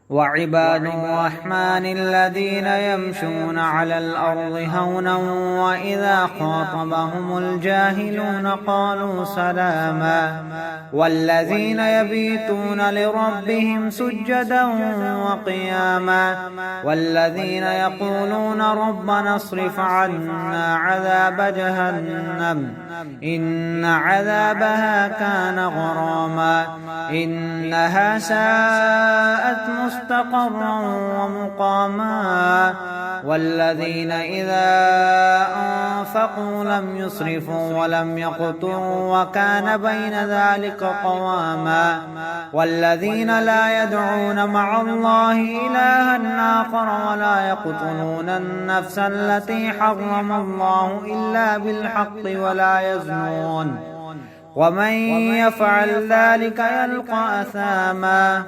وعباد الرحمن الذين يمشون على الأرض هونا وإذا خاطبهم الجاهلون قالوا سلاما والذين يبيتون لربهم سجدا وقياما والذين يقولون ربنا اصرف عنا عذاب جهنم إن عذابها كان غراما إنها ساءت مستقرا ومقاما والذين إذا أنفقوا لم يسرفوا ولم يقتروا وكان بين ذلك قواما والذين لا يدعون مع الله إلها آخر ولا يقتلون النفس التي حرم الله إلا بالحق ولا يزنون ومن يفعل ذلك يلقى أثاما